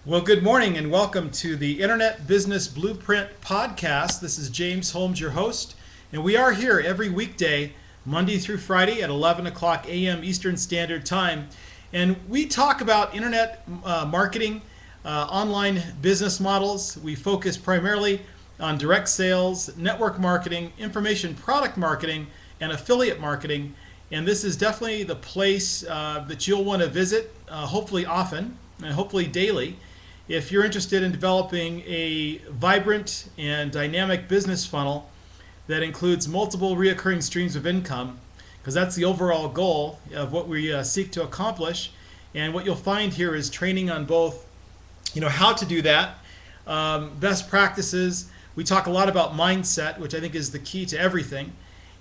Well, good morning and welcome to the Internet Business Blueprint Podcast. This is James Holmes, your host, and we are here every weekday, Monday through Friday at 11 o'clock a.m. Eastern Standard Time. And we talk about internet marketing, online business models. We focus primarily on direct sales, network marketing, information product marketing, and affiliate marketing. And this is definitely the place that you'll want to visit, hopefully often and hopefully daily, if you're interested in developing a vibrant and dynamic business funnel that includes multiple reoccurring streams of income, because that's the overall goal of what we seek to accomplish. And what you'll find here is training on both, how to do that, best practices. We talk a lot about mindset, which I think is the key to everything.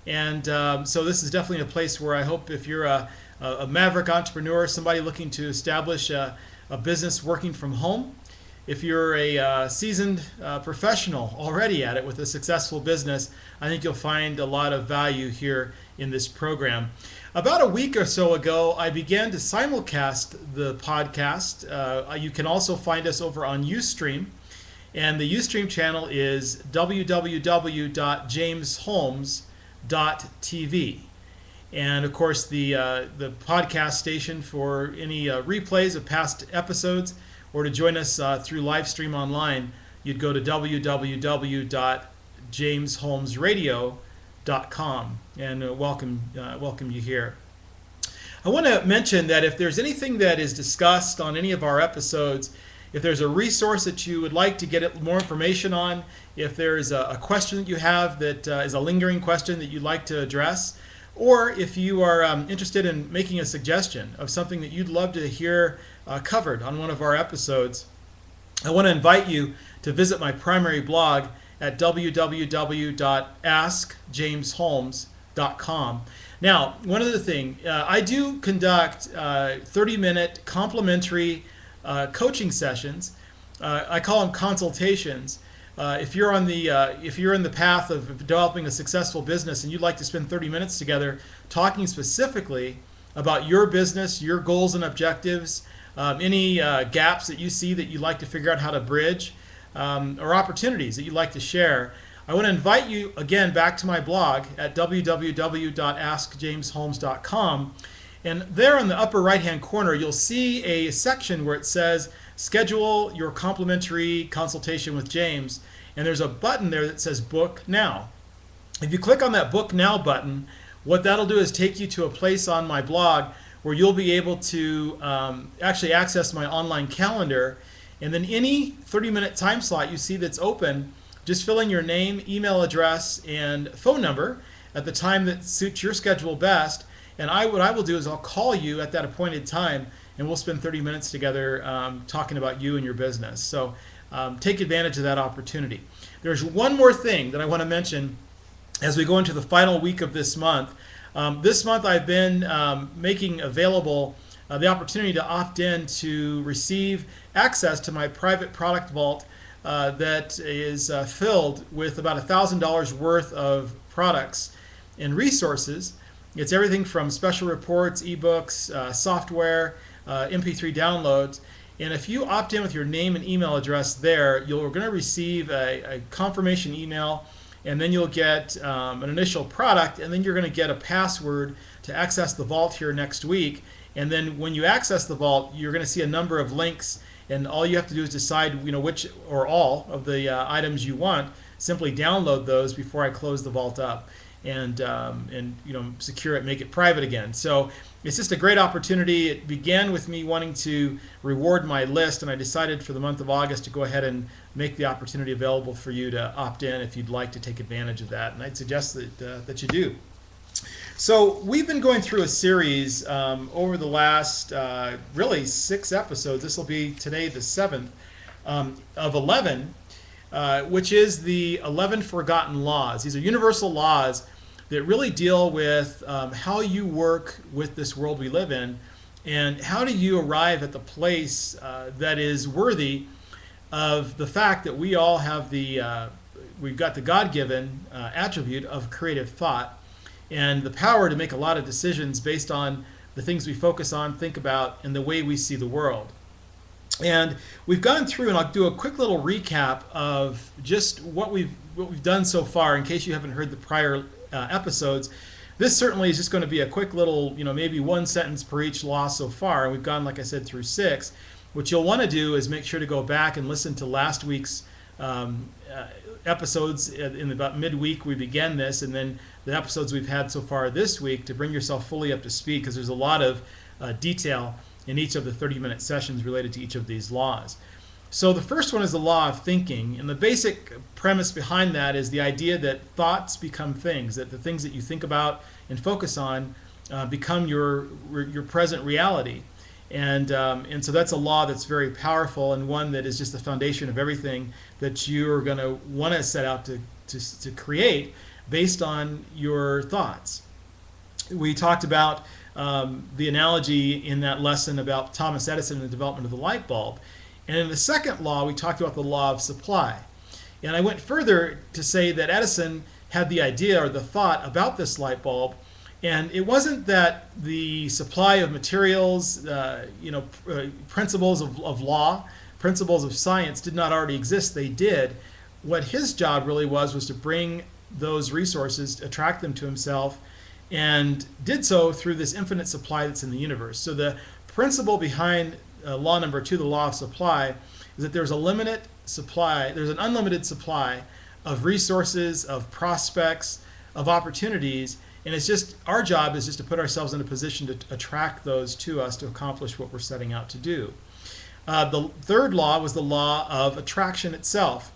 And so this is definitely a place where I hope if you're a maverick entrepreneur, somebody looking to establish a business working from home, if you're a seasoned professional already at it with a successful business, I think you'll find a lot of value here in this program. About a week or so ago, I began to simulcast the podcast. You can also find us over on Ustream, and the Ustream channel is www.jamesholmes.tv. And of course, the podcast station for any replays of past episodes, or to join us through live stream online, you'd go to www.jamesholmesradio.com, and welcome you here. I want to mention that if there's anything that is discussed on any of our episodes, if there's a resource that you would like to get more information on, if there's a question that you have that is a lingering question that you'd like to address, or if you are interested in making a suggestion of something that you'd love to hear covered on one of our episodes, I want to invite you to visit my primary blog at www.askjamesholmes.com. Now, one other thing, I do conduct 30-minute complimentary coaching sessions. I call them consultations. If you're in the path of developing a successful business and you'd like to spend 30 minutes together talking specifically about your business, your goals and objectives, any gaps that you see that you'd like to figure out how to bridge, or opportunities that you'd like to share, I want to invite you again back to my blog at www.askjamesholmes.com. And there in the upper right hand corner, you'll see a section where it says schedule your complimentary consultation with James. And there's a button there that says book now. If you click on that book now button, what that'll do is take you to a place on my blog where you'll be able to actually access my online calendar. And then any 30-minute time slot you see that's open, just fill in your name, email address, and phone number at the time that suits your schedule best. And what I will do is I'll call you at that appointed time, and we'll spend 30 minutes together talking about you and your business. So take advantage of that opportunity. There's one more thing that I want to mention as we go into the final week of this month. This month I've been making available the opportunity to opt in to receive access to my private product vault that is filled with about $1,000 worth of products and resources. It's everything from special reports, ebooks, software, MP3 downloads. And if you opt in with your name and email address there, you're going to receive a confirmation email, and then you'll get an initial product, and then you're going to get a password to access the vault here next week. And then when you access the vault, you're going to see a number of links, and all you have to do is decide which or all of the items you want. Simply download those before I close the vault up, and secure it, make it private again. So it's just a great opportunity. It began with me wanting to reward my list, and I decided for the month of August to go ahead and make the opportunity available for you to opt in if you'd like to take advantage of that. And I'd suggest that you do. So we've been going through a series over the last really 6 episodes. This will be today the 7th of 11, which is the 11 forgotten laws. These are universal laws that really deal with how you work with this world we live in, and how do you arrive at the place that is worthy of the fact that we all have we've got the God-given attribute of creative thought and the power to make a lot of decisions based on the things we focus on, think about, and the way we see the world. And we've gone through, and I'll do a quick little recap of just what we've done so far, in case you haven't heard the prior episodes. This certainly is just going to be a quick little, maybe one sentence per each law so far. And we've gone, like I said, through 6. What you'll want to do is make sure to go back and listen to last week's episodes. In about midweek, we began this, and then the episodes we've had so far this week, to bring yourself fully up to speed, because there's a lot of detail in each of the 30-minute sessions related to each of these laws. So the first one is the law of thinking, and the basic premise behind that is the idea that thoughts become things, that the things that you think about and focus on become your present reality. And so that's a law that's very powerful, and one that is just the foundation of everything that you're going to want to set out to create based on your thoughts. We talked about the analogy in that lesson about Thomas Edison and the development of the light bulb. And in the second law, we talked about the law of supply. And I went further to say that Edison had the idea or the thought about this light bulb, and it wasn't that the supply of materials, principles of law, principles of science did not already exist. They did. What his job really was to bring those resources, attract them to himself, and did so through this infinite supply that's in the universe. So the principle behind law number 2, the law of supply, is that there's a limited supply, there's an unlimited supply of resources, of prospects, of opportunities, and it's just our job is just to put ourselves in a position to attract those to us to accomplish what we're setting out to do. The third law was the law of attraction itself.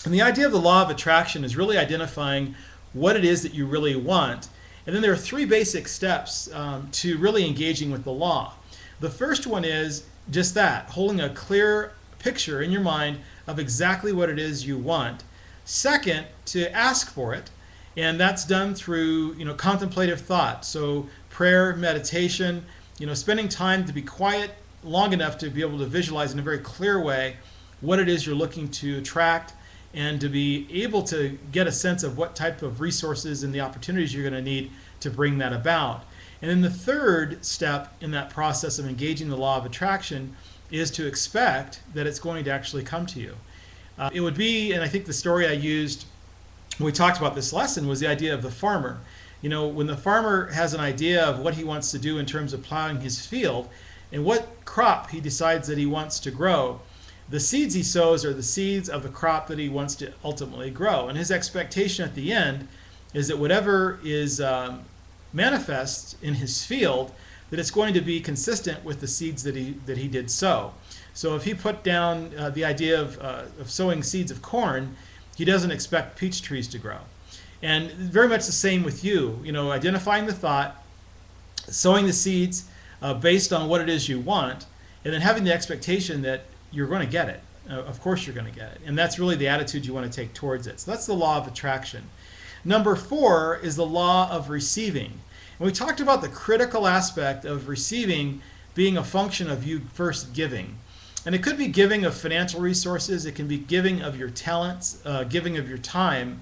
And the idea of the law of attraction is really identifying what it is that you really want. And then there are 3 basic steps to really engaging with the law. The first one is just that, holding a clear picture in your mind of exactly what it is you want. Second, to ask for it, and that's done through contemplative thought. So prayer, meditation, spending time to be quiet long enough to be able to visualize in a very clear way what it is you're looking to attract, and to be able to get a sense of what type of resources and the opportunities you're going to need to bring that about. And then the third step in that process of engaging the law of attraction is to expect that it's going to actually come to you. It would be, and I think the story I used when we talked about this lesson was the idea of the farmer. When the farmer has an idea of what he wants to do in terms of plowing his field and what crop he decides that he wants to grow, the seeds he sows are the seeds of the crop that he wants to ultimately grow. And his expectation at the end is that whatever is manifests in his field, that it's going to be consistent with the seeds that he did sow. So if he put down the idea of sowing seeds of corn, he doesn't expect peach trees to grow. And very much the same with you, identifying the thought, sowing the seeds based on what it is you want, and then having the expectation that you're going to get it. Of course you're going to get it. And that's really the attitude you want to take towards it. So that's the law of attraction. Number 4 is the law of receiving. And we talked about the critical aspect of receiving being a function of you first giving. And it could be giving of financial resources, it can be giving of your talents, giving of your time.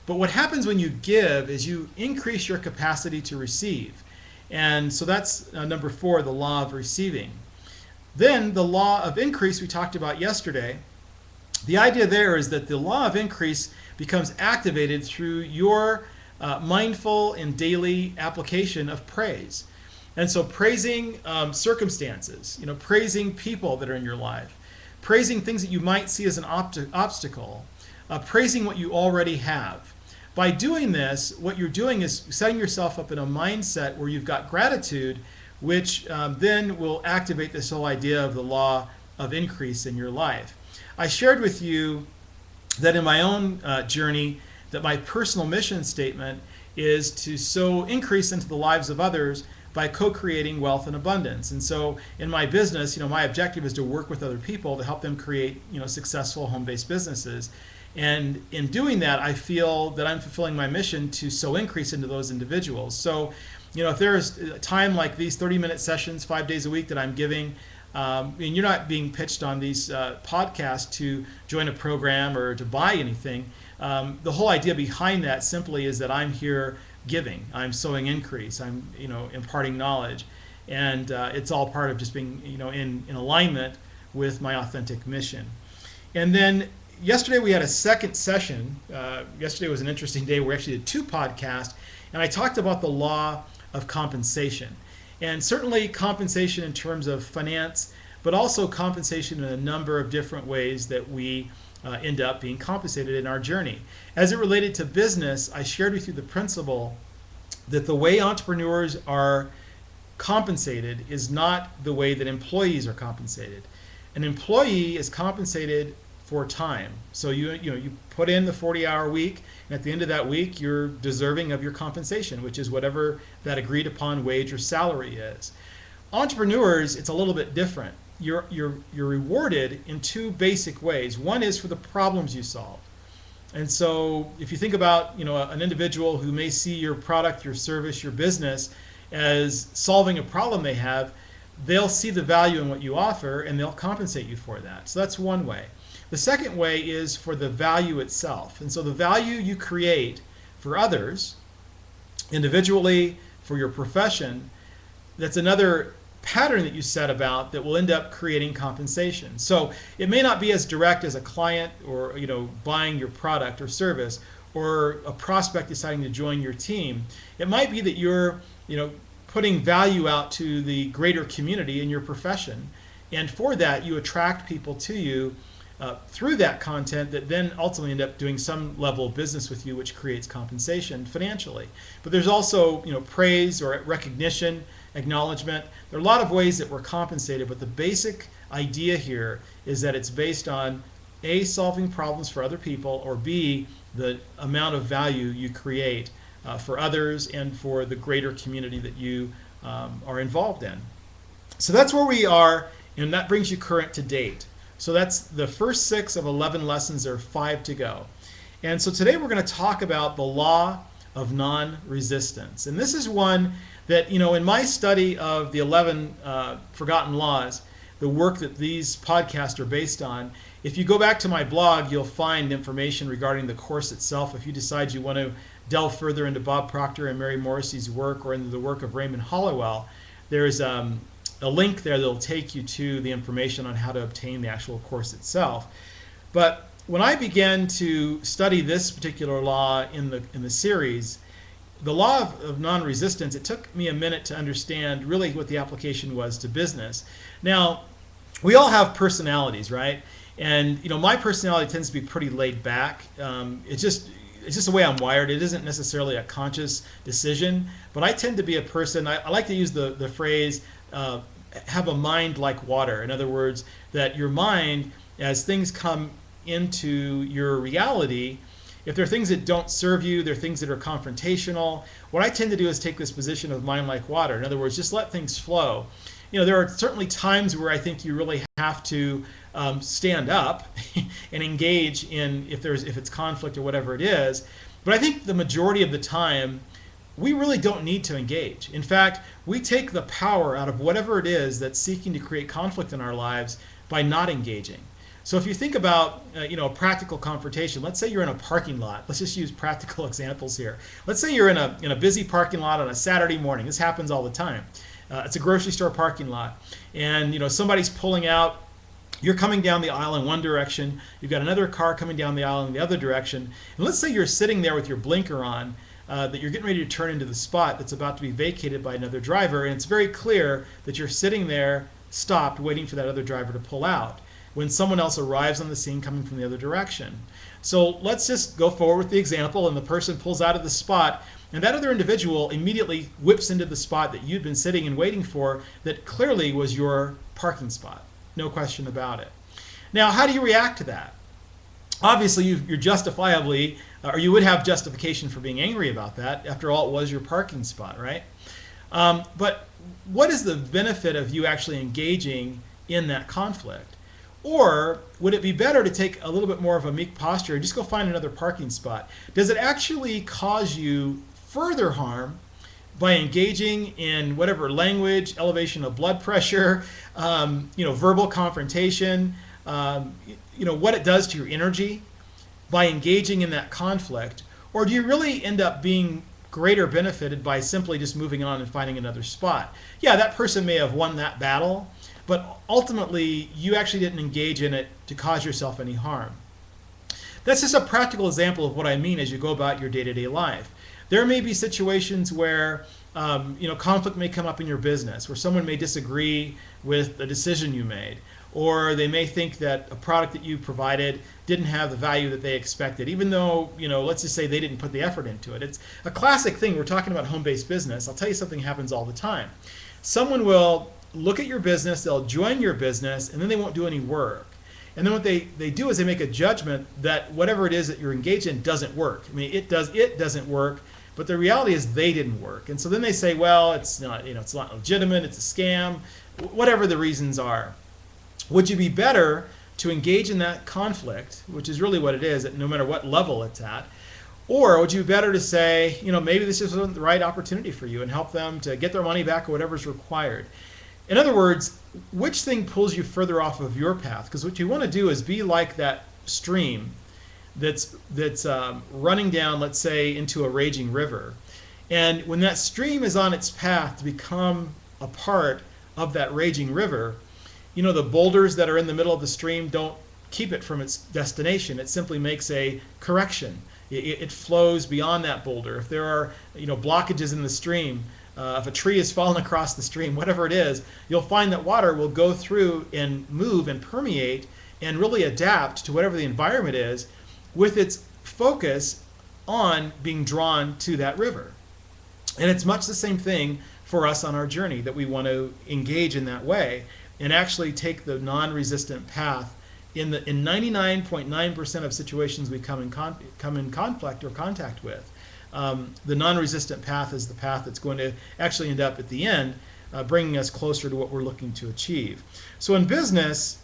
But what happens when you give is you increase your capacity to receive. And so that's number 4, the law of receiving. Then the law of increase we talked about yesterday. The idea there is that the law of increase becomes activated through your mindful and daily application of praise. And so praising circumstances, praising people that are in your life, praising things that you might see as an obstacle, praising what you already have. By doing this, what you're doing is setting yourself up in a mindset where you've got gratitude, which then will activate this whole idea of the law of increase in your life. I shared with you that in my own journey, that my personal mission statement is to sow increase into the lives of others by co-creating wealth and abundance. And so in my business, my objective is to work with other people to help them create, successful home-based businesses. And in doing that, I feel that I'm fulfilling my mission to sow increase into those individuals. So, if there's a time like these 30-minute sessions, 5 days a week that I'm giving, and you're not being pitched on these podcasts to join a program or to buy anything. The whole idea behind that simply is that I'm here giving. I'm sowing increase. I'm imparting knowledge, and it's all part of just being in alignment with my authentic mission. And then yesterday we had a second session. Yesterday was an interesting day. We actually did 2 podcasts, and I talked about the law of compensation. And certainly compensation in terms of finance, but also compensation in a number of different ways that we end up being compensated in our journey. As it related to business, I shared with you the principle that the way entrepreneurs are compensated is not the way that employees are compensated. An employee is compensated for time. So you put in the 40-hour week, and at the end of that week, you're deserving of your compensation, which is whatever that agreed upon wage or salary is. Entrepreneurs, it's a little bit different. You're rewarded in 2 basic ways. One is for the problems you solve. And so if you think about an individual who may see your product, your service, your business as solving a problem they have, they'll see the value in what you offer and they'll compensate you for that. So that's one way. The second way is for the value itself. And so the value you create for others, individually, for your profession, that's another pattern that you set about that will end up creating compensation. So it may not be as direct as a client or buying your product or service, or a prospect deciding to join your team. It might be that you're putting value out to the greater community in your profession, and for that you attract people to you through that content that then ultimately end up doing some level of business with you, which creates compensation financially. But there's also praise or recognition, acknowledgement. There are a lot of ways that we're compensated, but the basic idea here is that it's based on A, solving problems for other people, or B, the amount of value you create for others and for the greater community that you are involved in. So that's where we are, and that brings you current to date. So that's the first 6 of 11 lessons. There are 5 to go. And so today we're going to talk about the law of non-resistance. And this is one that, in my study of the 11 forgotten laws, the work that these podcasts are based on, if you go back to my blog, you'll find information regarding the course itself. If you decide you want to delve further into Bob Proctor and Mary Morrissey's work, or into the work of Raymond Hollowell, there's a link there that'll take you to the information on how to obtain the actual course itself. But when I began to study this particular law in the series, the law of non-resistance, it took me a minute to understand really what the application was to business. Now, we all have personalities, right? And my personality tends to be pretty laid back. It's just the way I'm wired. It isn't necessarily a conscious decision, but I tend to be a person, I like to use the phrase, have a mind like water. In other words, that your mind, as things come into your reality, if there are things that don't serve you, there are things that are confrontational, what I tend to do is take this position of mind like water. In other words, just let things flow. There are certainly times where I think you really have to stand up and engage in if it's conflict or whatever it is. But I think the majority of the time, we really don't need to engage. In fact, we take the power out of whatever it is that's seeking to create conflict in our lives by not engaging. So if you think about a practical confrontation, let's say you're in a parking lot. Let's just use practical examples here. Let's say you're in a busy parking lot on a Saturday morning. This happens all the time. It's a grocery store parking lot, and somebody's pulling out. You're coming down the aisle in one direction. You've got another car coming down the aisle in the other direction. And let's say you're sitting there with your blinker on, that you're getting ready to turn into the spot that's about to be vacated by another driver, and it's very clear that you're sitting there stopped waiting for that other driver to pull out when someone else arrives on the scene coming from the other direction. So let's just go forward with the example, and the person pulls out of the spot, and that other individual immediately whips into the spot that you'd been sitting and waiting for that clearly was your parking spot. No question about it. Now, how do you react to that? Obviously, you're justifiably, or you would have justification for being angry about that. After all, it was your parking spot, right? But what is the benefit of you actually engaging in that conflict? Or would it be better to take a little bit more of a meek posture and just go find another parking spot? Does it actually cause you further harm by engaging in whatever language, elevation of blood pressure, verbal confrontation, what it does to your energy by engaging in that conflict? Or do you really end up being greater benefited by simply just moving on and finding another spot? Yeah, that person may have won that battle, but ultimately you actually didn't engage in it to cause yourself any harm. That's just a practical example of what I mean as you go about your day-to-day life. There may be situations where conflict may come up in your business, where someone may disagree with a decision you made, or they may think that a product that you provided didn't have the value that they expected, even though, let's just say they didn't put the effort into it. It's a classic thing. We're talking about home-based business. I'll tell you something happens all the time. Someone will look at your business, they'll join your business, and then they won't do any work. And then what they do is they make a judgment that whatever it is that you're engaged in doesn't work. I mean, it doesn't work, but the reality is they didn't work. And so then they say, well, it's not legitimate, it's a scam, whatever the reasons are. Would you be better to engage in that conflict, which is really what it is, no matter what level it's at, or would you be better to say, maybe this just wasn't the right opportunity for you and help them to get their money back or whatever's required? In other words, which thing pulls you further off of your path? Because what you want to do is be like that stream that's running down, let's say, into a raging river. And when that stream is on its path to become a part of that raging river, the boulders that are in the middle of the stream don't keep it from its destination. It simply makes a correction. It flows beyond that boulder. If there are blockages in the stream, if a tree is fallen across the stream, whatever it is, you'll find that water will go through and move and permeate and really adapt to whatever the environment is with its focus on being drawn to that river. And it's much the same thing for us on our journey, that we want to engage in that way and actually take the non-resistant path. In 99.9% of situations we come in conflict or contact with, the non-resistant path is the path that's going to actually end up at the end bringing us closer to what we're looking to achieve. So in business,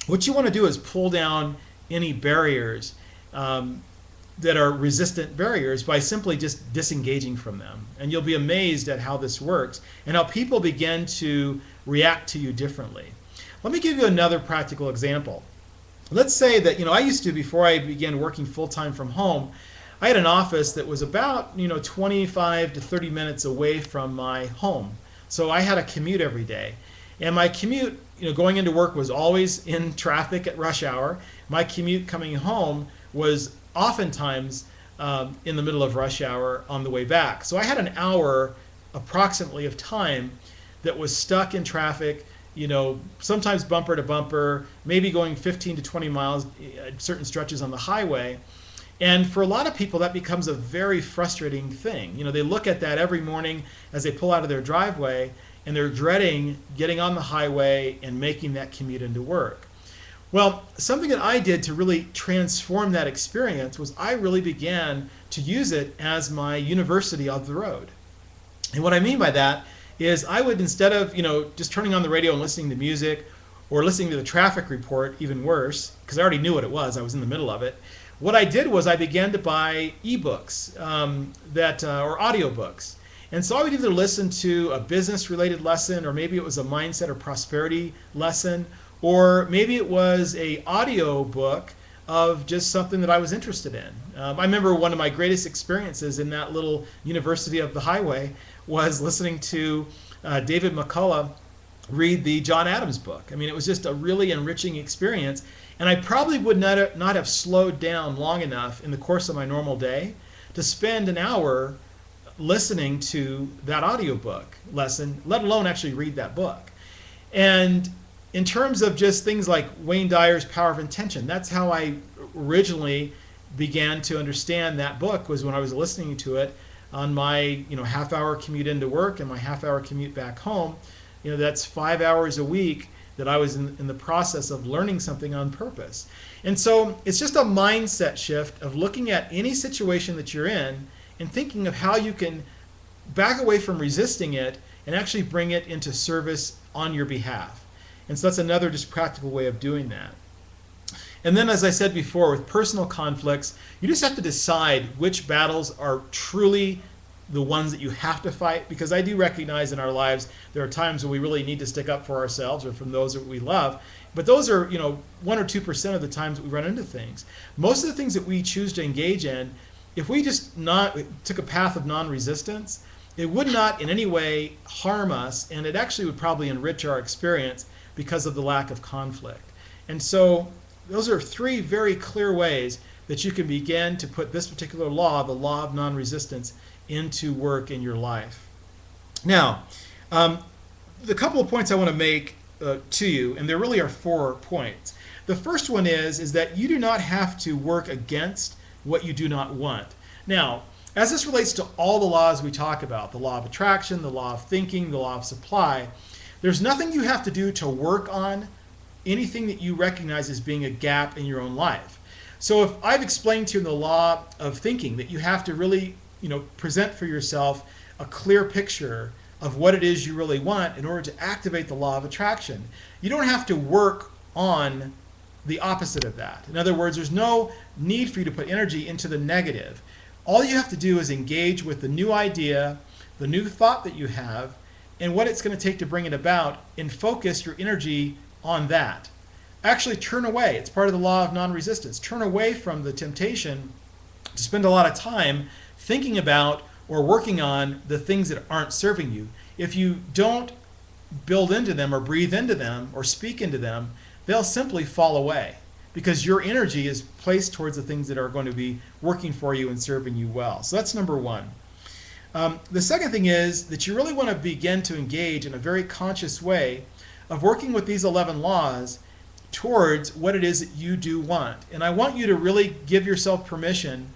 what you want to do is pull down any barriers that are resistant barriers by simply just disengaging from them. And you'll be amazed at how this works and how people begin to react to you differently. Let me give you another practical example. Let's say that, I used to, before I began working full-time from home, I had an office that was about 25 to 30 minutes away from my home. So I had a commute every day. And my commute, going into work was always in traffic at rush hour. My commute coming home was oftentimes in the middle of rush hour on the way back. So I had an hour approximately of time that was stuck in traffic, sometimes bumper to bumper, maybe going 15 to 20 miles at certain stretches on the highway. And for a lot of people, that becomes a very frustrating thing. They look at that every morning as they pull out of their driveway, and they're dreading getting on the highway and making that commute into work. Well, something that I did to really transform that experience was I really began to use it as my university of the road. And what I mean by that is I would, instead of just turning on the radio and listening to music or listening to the traffic report, even worse, because I already knew what it was, I was in the middle of it, what I did was I began to buy ebooks or audiobooks. And so I would either listen to a business-related lesson, or maybe it was a mindset or prosperity lesson, or maybe it was an audio book of just something that I was interested in. I remember one of my greatest experiences in that little university of the highway was listening to David McCullough read the John Adams book. I mean, it was just a really enriching experience. And I probably would not have slowed down long enough in the course of my normal day to spend an hour listening to that audiobook lesson, let alone actually read that book. And in terms of just things like Wayne Dyer's Power of Intention, that's how I originally began to understand that book, was when I was listening to it on my half-hour commute into work and my half-hour commute back home. That's 5 hours a week that I was in the process of learning something on purpose. And so it's just a mindset shift of looking at any situation that you're in and thinking of how you can back away from resisting it and actually bring it into service on your behalf. And so that's another just practical way of doing that. And then, as I said before, with personal conflicts, you just have to decide which battles are truly the ones that you have to fight, because I do recognize in our lives there are times when we really need to stick up for ourselves or from those that we love. But those are 1 or 2% of the times that we run into things. Most of the things that we choose to engage in, if we just took a path of non-resistance, it would not in any way harm us, and it actually would probably enrich our experience, because of the lack of conflict. And so those are three very clear ways that you can begin to put this particular law, the law of non-resistance, into work in your life. Now, the couple of points I want to make to you, and there really are 4 points. The first one is that you do not have to work against what you do not want. Now, as this relates to all the laws we talk about, the law of attraction, the law of thinking, the law of supply, there's nothing you have to do to work on anything that you recognize as being a gap in your own life. So if I've explained to you in the law of thinking that you have to really, present for yourself a clear picture of what it is you really want in order to activate the law of attraction, you don't have to work on the opposite of that. In other words, there's no need for you to put energy into the negative. All you have to do is engage with the new idea, the new thought that you have, and what it's going to take to bring it about, and focus your energy on that. Actually turn away. It's part of the law of non-resistance. Turn away from the temptation to spend a lot of time thinking about or working on the things that aren't serving you. If you don't build into them or breathe into them or speak into them, they'll simply fall away because your energy is placed towards the things that are going to be working for you and serving you well. So that's number one. The second thing is that you really want to begin to engage in a very conscious way of working with these 11 laws towards what it is that you do want. And I want you to really give yourself permission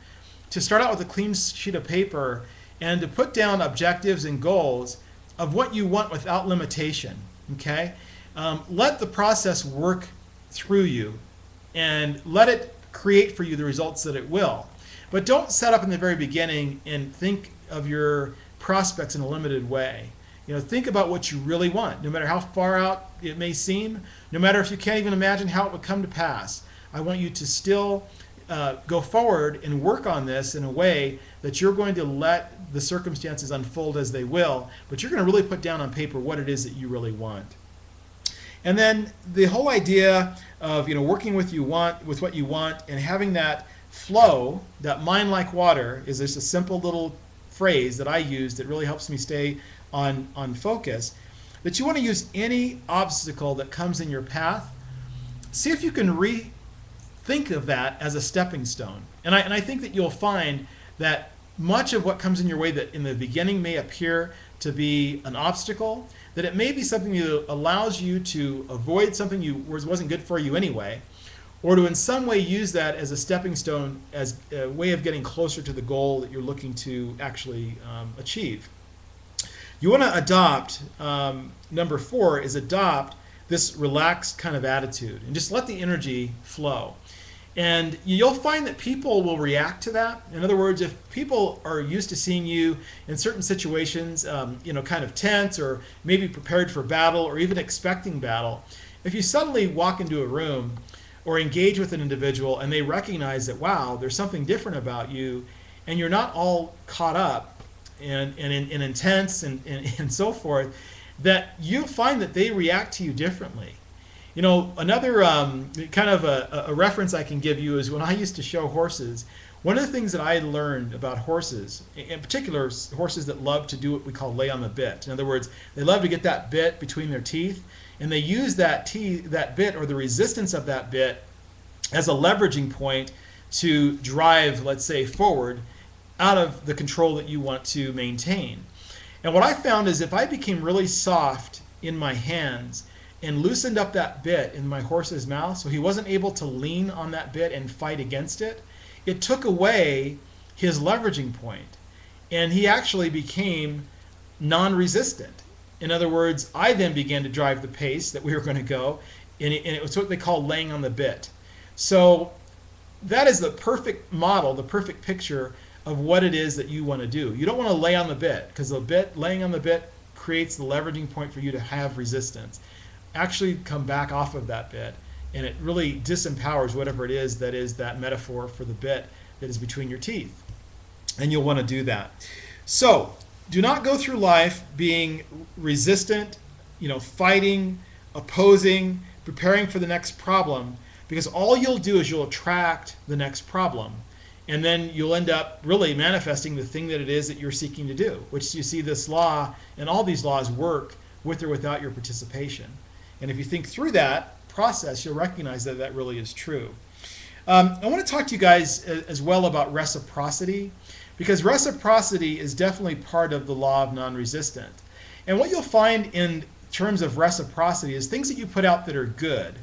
to start out with a clean sheet of paper and to put down objectives and goals of what you want without limitation. Okay? Let the process work through you and let it create for you the results that it will. But don't set up in the very beginning and think of your prospects in a limited way. Think about what you really want, no matter how far out it may seem, no matter if you can't even imagine how it would come to pass. I want you to still go forward and work on this in a way that you're going to let the circumstances unfold as they will, but you're going to really put down on paper what it is that you really want. And then the whole idea of working with what you want and having that flow, that mind like water, is just a simple little phrase that I use that really helps me stay on focus. That you want to use any obstacle that comes in your path. See if you can think of that as a stepping stone. And I think that you'll find that much of what comes in your way that in the beginning may appear to be an obstacle, that it may be something that allows you to avoid something wasn't good for you anyway, or to in some way use that as a stepping stone, as a way of getting closer to the goal that you're looking to actually achieve. You want to adopt, number 4 is adopt this relaxed kind of attitude and just let the energy flow. And you'll find that people will react to that. In other words, if people are used to seeing you in certain situations, kind of tense or maybe prepared for battle or even expecting battle, if you suddenly walk into a room or engage with an individual and they recognize that, wow, there's something different about you, and you're not all caught up and intense and so forth, that you'll find that they react to you differently. Another kind of a reference I can give you is when I used to show horses. One of the things that I learned about horses, in particular horses that love to do what we call lay on the bit. In other words, they love to get that bit between their teeth, and they use that bit or the resistance of that bit as a leveraging point to drive, let's say, forward out of the control that you want to maintain. And what I found is if I became really soft in my hands and loosened up that bit in my horse's mouth so he wasn't able to lean on that bit and fight against it, it took away his leveraging point. And he actually became non-resistant. In other words, I then began to drive the pace that we were going to go, and it was what they call laying on the bit. So that is the perfect model, the perfect picture of what it is that you want to do. You don't want to lay on the bit, because laying on the bit creates the leveraging point for you to have resistance. Actually come back off of that bit, and it really disempowers whatever it is that metaphor for the bit that is between your teeth. And you'll want to do that. So do not go through life being resistant, fighting, opposing, preparing for the next problem, because all you'll do is you'll attract the next problem. And then you'll end up really manifesting the thing that it is that you're seeking to do, which you see this law and all these laws work with or without your participation. And if you think through that process, you'll recognize that that really is true. I want to talk to you guys as well about reciprocity, because reciprocity is definitely part of the law of non-resistance. And what you'll find in terms of reciprocity is things that you put out that are good.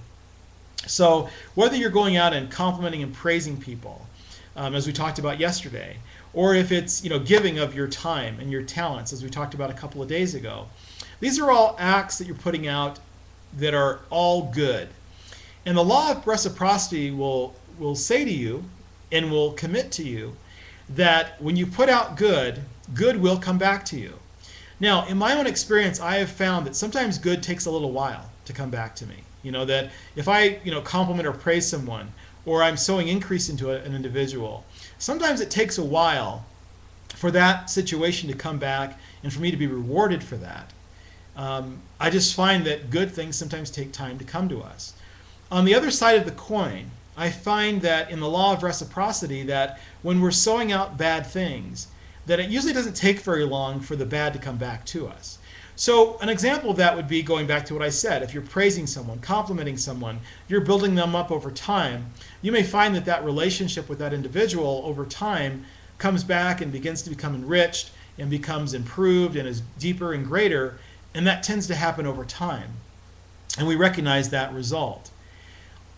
So whether you're going out and complimenting and praising people, as we talked about yesterday, or if it's giving of your time and your talents, as we talked about a couple of days ago, these are all acts that you're putting out that are all good. And the law of reciprocity will say to you and will commit to you that when you put out good, good will come back to you. Now, in my own experience, I have found that sometimes good takes a little while to come back to me. That if I compliment or praise someone, or I'm sowing increase into an individual, sometimes it takes a while for that situation to come back and for me to be rewarded for that. I just find that good things sometimes take time to come to us. On the other side of the coin, I find that in the law of reciprocity, that when we're sowing out bad things, that it usually doesn't take very long for the bad to come back to us. So an example of that would be going back to what I said. If you're praising someone, complimenting someone, you're building them up over time, you may find that that relationship with that individual over time comes back and begins to become enriched and becomes improved and is deeper and greater, and that tends to happen over time. And we recognize that result.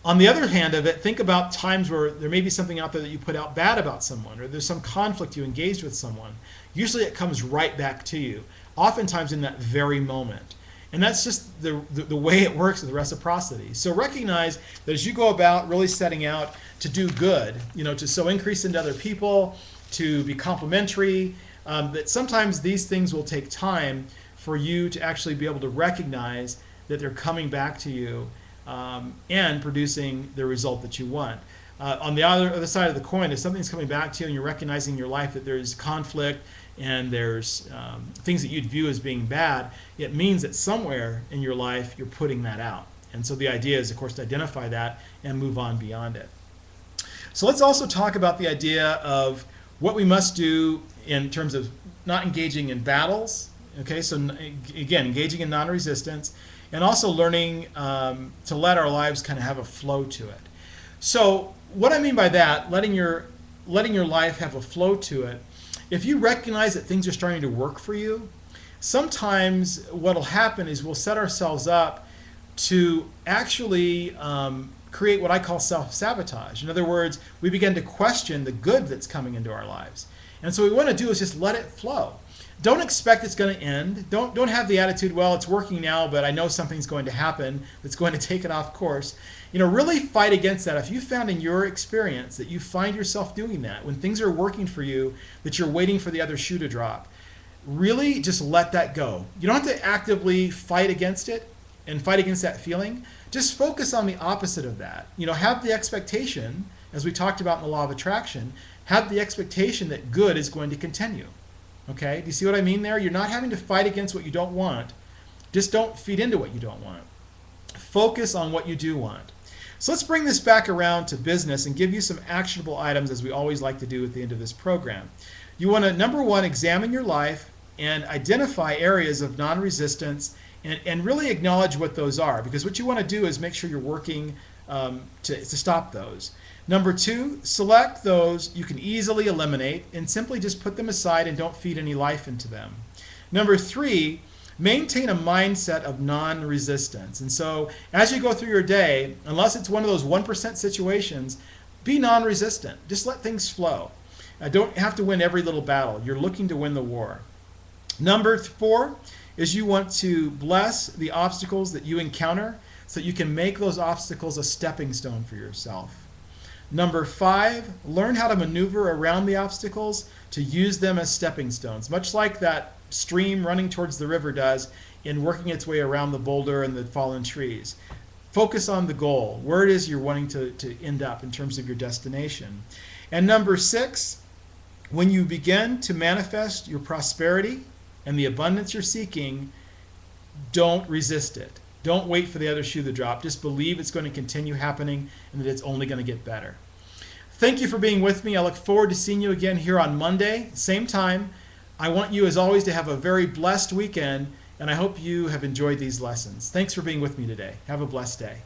On the other hand of it, think about times where there may be something out there that you put out bad about someone, or there's some conflict you engaged with someone. Usually it comes right back to you, oftentimes in that very moment. And that's just the way it works with reciprocity. So recognize that as you go about really setting out to do good, to sow increase into other people, to be complimentary, that sometimes these things will take time for you to actually be able to recognize that they're coming back to you and producing the result that you want. On the other side of the coin, if something's coming back to you and you're recognizing in your life that there's conflict and there's things that you'd view as being bad, it means that somewhere in your life you're putting that out. And so the idea is, of course, to identify that and move on beyond it. So let's also talk about the idea of what we must do in terms of not engaging in battles. Okay, so again, engaging in non-resistance, and also learning to let our lives kind of have a flow to it. So what I mean by that, letting your life have a flow to it, if you recognize that things are starting to work for you, sometimes what will happen is we'll set ourselves up to actually create what I call self-sabotage. In other words, we begin to question the good that's coming into our lives. And so what we want to do is just let it flow. Don't expect it's going to end. Don't have the attitude, well, it's working now, but I know something's going to happen that's going to take it off course. Really fight against that. If you found in your experience that you find yourself doing that, when things are working for you, that you're waiting for the other shoe to drop, really just let that go. You don't have to actively fight against it and fight against that feeling. Just focus on the opposite of that. Have the expectation, as we talked about in the law of attraction, have the expectation that good is going to continue. Okay, do you see what I mean there? You're not having to fight against what you don't want. Just don't feed into what you don't want. Focus on what you do want. So let's bring this back around to business and give you some actionable items, as we always like to do at the end of this program. You want to, number one, examine your life and identify areas of non-resistance and really acknowledge what those are, because what you want to do is make sure you're working to stop those. Number two, select those you can easily eliminate and simply just put them aside and don't feed any life into them. Number three, maintain a mindset of non-resistance. And so as you go through your day, unless it's one of those 1% situations, be non-resistant. Just let things flow. Don't have to win every little battle. You're looking to win the war. Number four is you want to bless the obstacles that you encounter so that you can make those obstacles a stepping stone for yourself. Number five, learn how to maneuver around the obstacles to use them as stepping stones, much like that stream running towards the river does in working its way around the boulder and the fallen trees. Focus on the goal, where it is you're wanting to end up in terms of your destination. And number six, when you begin to manifest your prosperity and the abundance you're seeking, don't resist it. Don't wait for the other shoe to drop. Just believe it's going to continue happening and that it's only going to get better. Thank you for being with me. I look forward to seeing you again here on Monday, same time. I want you, as always, to have a very blessed weekend and I hope you have enjoyed these lessons. Thanks for being with me today. Have a blessed day.